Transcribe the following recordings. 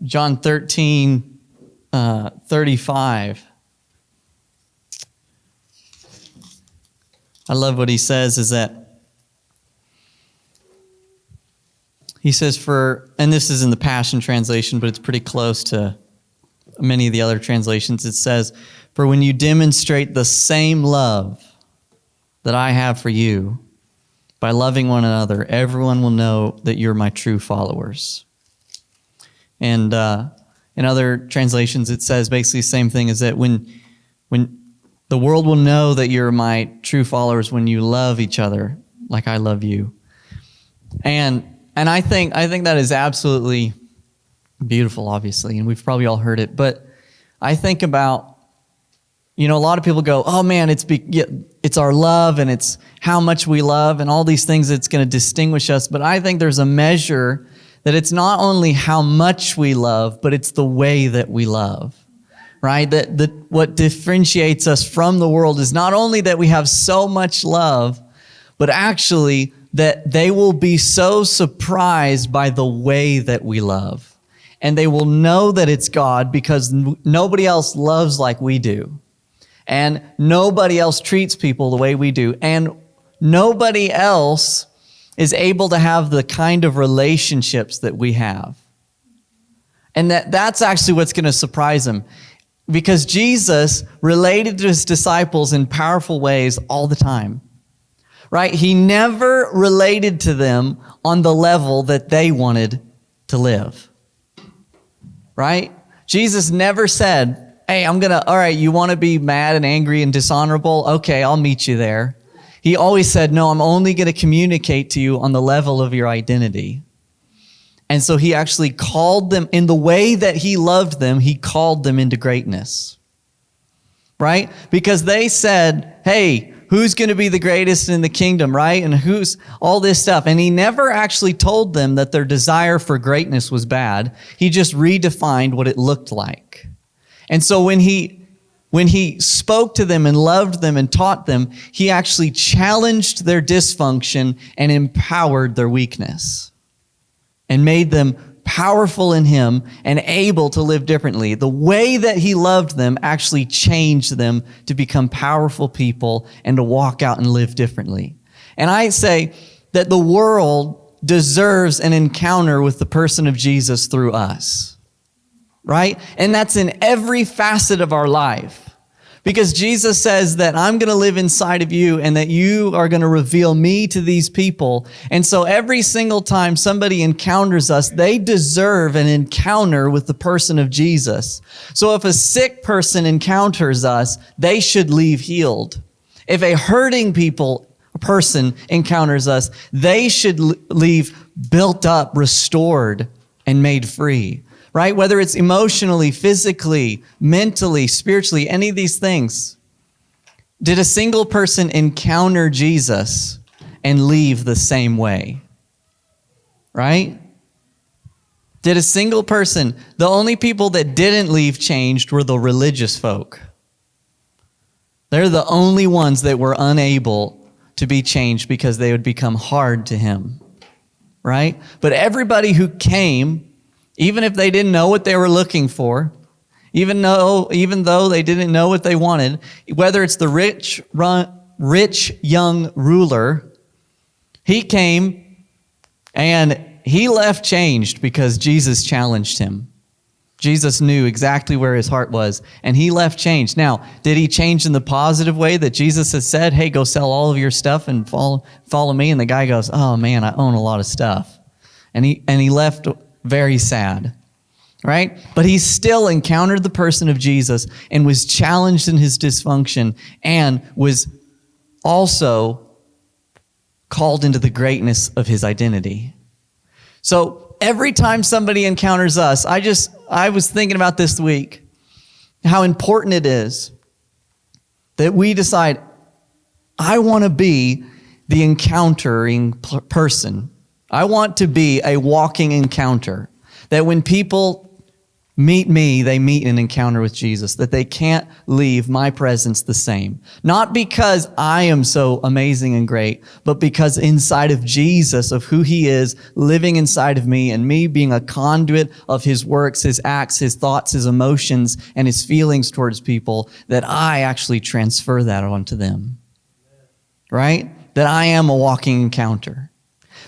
John 13, 35. I love what he says is that he says and this is in the Passion Translation, but it's pretty close to many of the other translations. It says, "For when you demonstrate the same love that I have for you, by loving one another, everyone will know that you're my true followers." And in other translations, it says basically the same thing, is that when the world will know that you're my true followers when you love each other like I love you. And I think that is absolutely beautiful, obviously, and we've probably all heard it. But I think about, a lot of people go, "Oh man, it's our love and it's how much we love and all these things that's going to distinguish us." But I think there's a measure that it's not only how much we love, but it's the way that we love, right? That what differentiates us from the world is not only that we have so much love, but actually that they will be so surprised by the way that we love. And they will know that it's God because nobody else loves like we do. And nobody else treats people the way we do. And nobody else is able to have the kind of relationships that we have. And that's actually what's going to surprise them. Because Jesus related to his disciples in powerful ways all the time. Right? He never related to them on the level that they wanted to live. Right? Jesus never said, "Hey, all right, you want to be mad and angry and dishonorable? Okay, I'll meet you there." He always said, "No, I'm only going to communicate to you on the level of your identity." And so he actually called them, in the way that he loved them, he called them into greatness. Right? Because they said, "Hey, who's going to be the greatest in the kingdom," right? And who's all this stuff. And he never actually told them that their desire for greatness was bad. He just redefined what it looked like. And so when he spoke to them and loved them and taught them, he actually challenged their dysfunction and empowered their weakness and made them powerful in him and able to live differently. The way that he loved them actually changed them to become powerful people and to walk out and live differently. And I say that the world deserves an encounter with the person of Jesus through us, right? And that's in every facet of our life. Because Jesus says that I'm going to live inside of you and that you are going to reveal me to these people. And so every single time somebody encounters us, they deserve an encounter with the person of Jesus. So if a sick person encounters us, they should leave healed. If a hurting person encounters us, they should leave built up, restored, and made free. Right? Whether it's emotionally, physically, mentally, spiritually, any of these things. Did a single person encounter Jesus and leave the same way? Right? Did a single person, the only people that didn't leave changed were the religious folk. They're the only ones that were unable to be changed because they would become hard to him. Right? But everybody who came, even if they didn't know what they were looking for, even though they didn't know what they wanted, whether it's the rich young ruler, he came and he left changed because Jesus challenged him. Jesus knew exactly where his heart was, and he left changed. Now, did he change in the positive way that Jesus has said, "Hey, go sell all of your stuff and follow me"? And the guy goes, "Oh man, I own a lot of stuff." And he left very sad, right? But he still encountered the person of Jesus and was challenged in his dysfunction and was also called into the greatness of his identity. So every time somebody encounters us, I was thinking about this week, how important it is that we decide, I want to be the encountering person. I want to be a walking encounter. That when people meet me, they meet an encounter with Jesus, that they can't leave my presence the same. Not because I am so amazing and great, but because inside of Jesus, of who he is, living inside of me, and me being a conduit of his works, his acts, his thoughts, his emotions, and his feelings towards people, that I actually transfer that onto them. Right? That I am a walking encounter.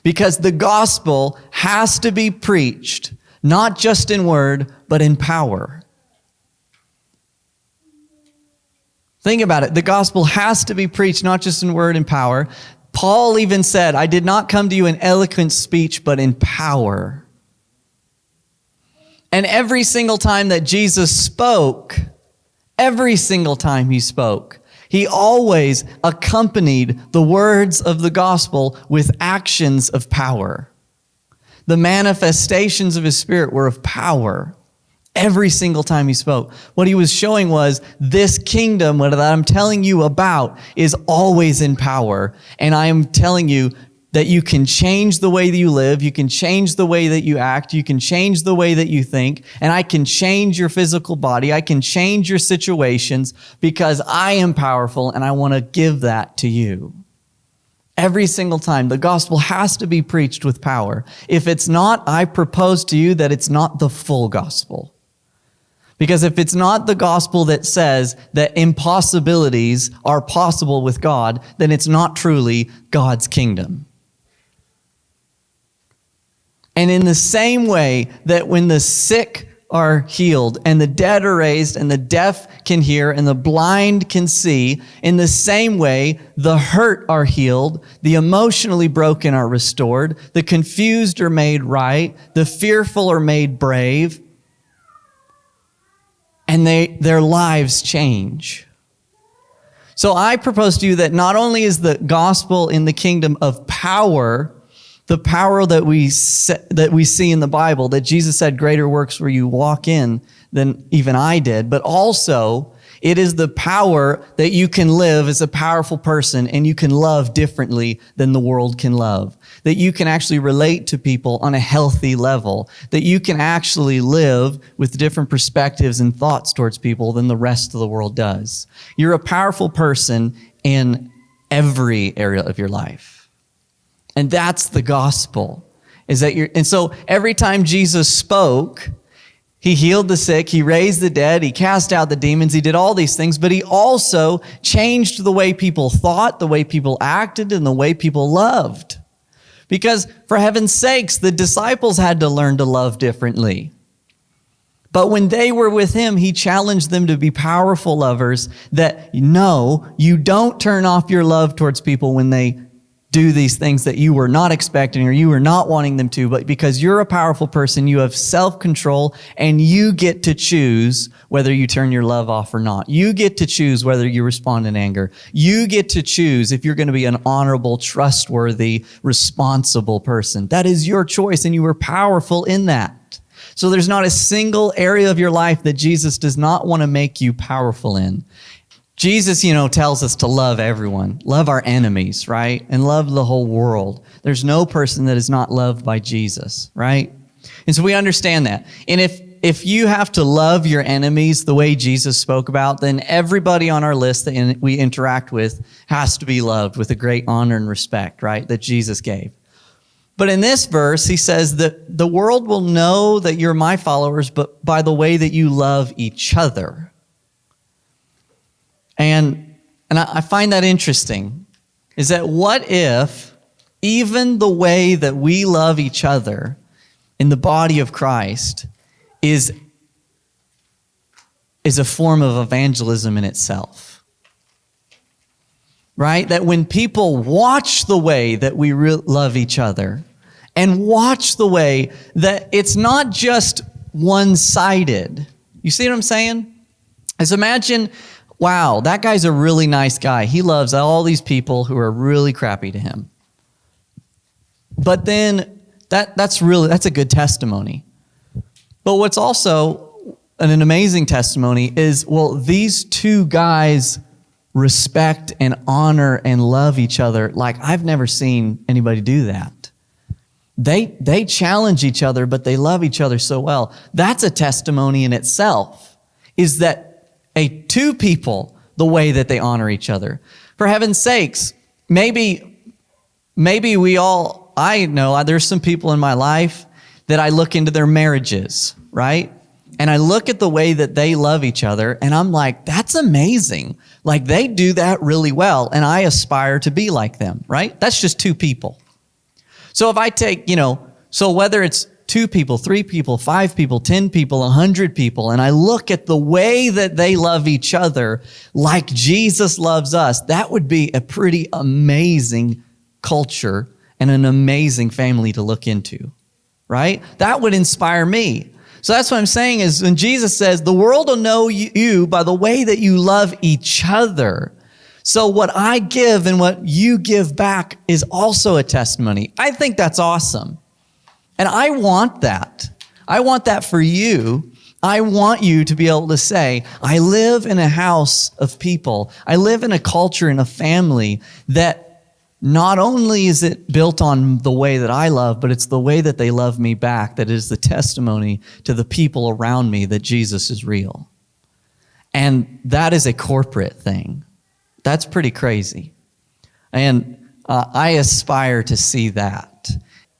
Because the gospel has to be preached, not just in word, but in power. Think about it. The gospel has to be preached, not just in word and power. Paul even said, I did not come to you in eloquent speech, but in power. And every single time that Jesus spoke, every single time he spoke, he always accompanied the words of the gospel with actions of power. The manifestations of his Spirit were of power every single time he spoke. What he was showing was this kingdom, what I'm telling you about, is always in power. And I am telling you that you can change the way that you live, you can change the way that you act, you can change the way that you think, and I can change your physical body, I can change your situations because I am powerful and I want to give that to you. Every single time, the gospel has to be preached with power. If it's not, I propose to you that it's not the full gospel. Because if it's not the gospel that says that impossibilities are possible with God, then it's not truly God's kingdom. And in the same way that when the sick are healed and the dead are raised and the deaf can hear and the blind can see, in the same way the hurt are healed, the emotionally broken are restored, the confused are made right, the fearful are made brave, and their lives change. So I propose to you that not only is the gospel in the kingdom of power, the power that we see in the Bible, that Jesus said, greater works where you walk in than even I did, but also it is the power that you can live as a powerful person and you can love differently than the world can love. That you can actually relate to people on a healthy level. That you can actually live with different perspectives and thoughts towards people than the rest of the world does. You're a powerful person in every area of your life. And that's the gospel. And so every time Jesus spoke, he healed the sick, he raised the dead, he cast out the demons, he did all these things, but he also changed the way people thought, the way people acted, and the way people loved. Because for heaven's sakes, the disciples had to learn to love differently. But when they were with him, he challenged them to be powerful lovers that, no, you don't turn off your love towards people when they do these things that you were not expecting or you were not wanting them to, but because you're a powerful person, you have self-control and you get to choose whether you turn your love off or not. You get to choose whether you respond in anger. You get to choose if you're going to be an honorable, trustworthy, responsible person. That is your choice, and you are powerful in that. So there's not a single area of your life that Jesus does not want to make you powerful in. Jesus, tells us to love everyone, love our enemies, right? And love the whole world. There's no person that is not loved by Jesus, right? And so we understand that. And if you have to love your enemies the way Jesus spoke about, then everybody on our list that we interact with has to be loved with a great honor and respect, right? That Jesus gave. But in this verse, he says that the world will know that you're my followers, but by the way that you love each other. And I find that interesting, is that what if even the way that we love each other in the body of Christ is a form of evangelism in itself? Right? That when people watch the way that we love each other and watch the way that it's not just one-sided. You see what I'm saying? As imagine, wow, that guy's a really nice guy. He loves all these people who are really crappy to him. But then that's a good testimony. But what's also an amazing testimony is, well, these two guys respect and honor and love each other like I've never seen anybody do that. They challenge each other, but they love each other so well. That's a testimony in itself, is that two people, the way that they honor each other. For heaven's sakes, maybe I know there's some people in my life that I look into their marriages, right? And I look at the way that they love each other, and I'm like, that's amazing. Like, they do that really well, and I aspire to be like them, right? That's just two people. So if I take, so whether it's 2 people, 3 people, 5 people, 10 people, 100 people, and I look at the way that they love each other like Jesus loves us, that would be a pretty amazing culture and an amazing family to look into, right? That would inspire me. So that's what I'm saying is when Jesus says, the world will know you by the way that you love each other. So what I give and what you give back is also a testimony. I think that's awesome. And I want that. I want that for you. I want you to be able to say, I live in a house of people. I live in a culture, in a family that not only is it built on the way that I love, but it's the way that they love me back that is the testimony to the people around me that Jesus is real. And that is a corporate thing. That's pretty crazy. And I aspire to see that.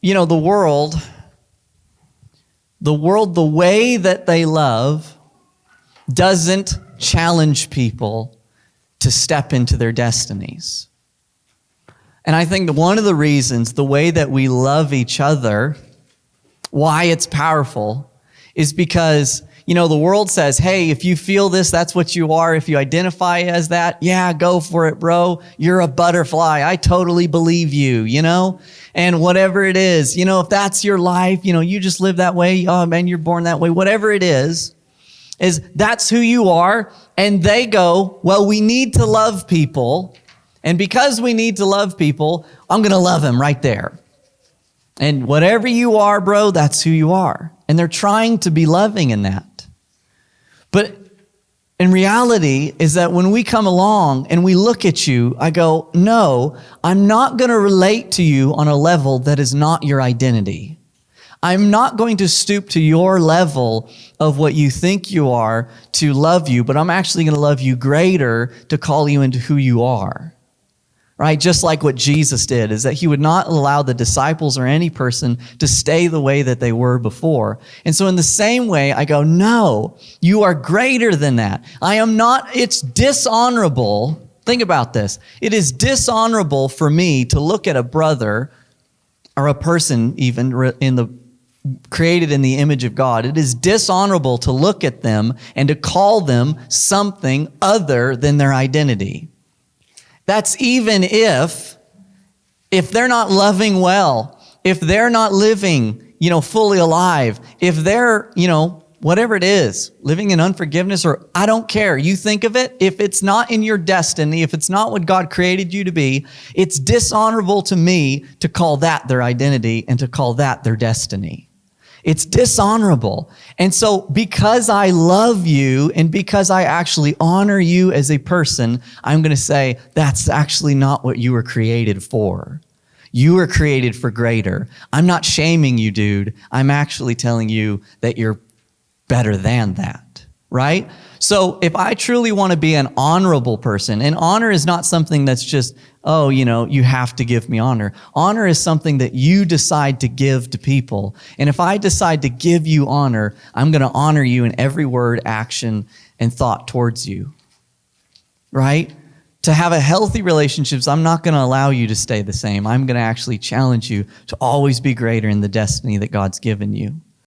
The world, the way that they love doesn't challenge people to step into their destinies. And I think one of the reasons, the way that we love each other, why it's powerful, is because, the world says, hey, if you feel this, that's what you are. If you identify as that, yeah, go for it, bro. You're a butterfly. I totally believe you, And whatever it is, if that's your life, you just live that way. Oh, man, you're born that way. Whatever it is that's who you are. And they go, well, we need to love people. And because we need to love people, I'm going to love them right there. And whatever you are, bro, that's who you are. And they're trying to be loving in that. But in reality is that when we come along and we look at you, I go, no, I'm not going to relate to you on a level that is not your identity. I'm not going to stoop to your level of what you think you are to love you, but I'm actually going to love you greater to call you into who you are. Right? Just like what Jesus did, is that he would not allow the disciples or any person to stay the way that they were before. And so in the same way, I go, no, you are greater than that. It's dishonorable. Think about this. It is dishonorable for me to look at a brother or a person even created in the image of God. It is dishonorable to look at them and to call them something other than their identity. That's even if they're not loving well, if they're not living, fully alive, if they're, whatever it is, living in unforgiveness, or I don't care. You think of it, if it's not in your destiny, if it's not what God created you to be, it's dishonorable to me to call that their identity and to call that their destiny. It's dishonorable. And so because I love you and because I actually honor you as a person, I'm going to say that's actually not what you were created for. You were created for greater. I'm not shaming you, dude. I'm actually telling you that you're better than that, right? So if I truly want to be an honorable person, and honor is not something that's just, you have to give me honor. Honor is something that you decide to give to people. And if I decide to give you honor, I'm going to honor you in every word, action, and thought towards you, right? To have a healthy relationships, I'm not going to allow you to stay the same. I'm going to actually challenge you to always be greater in the destiny that God's given you.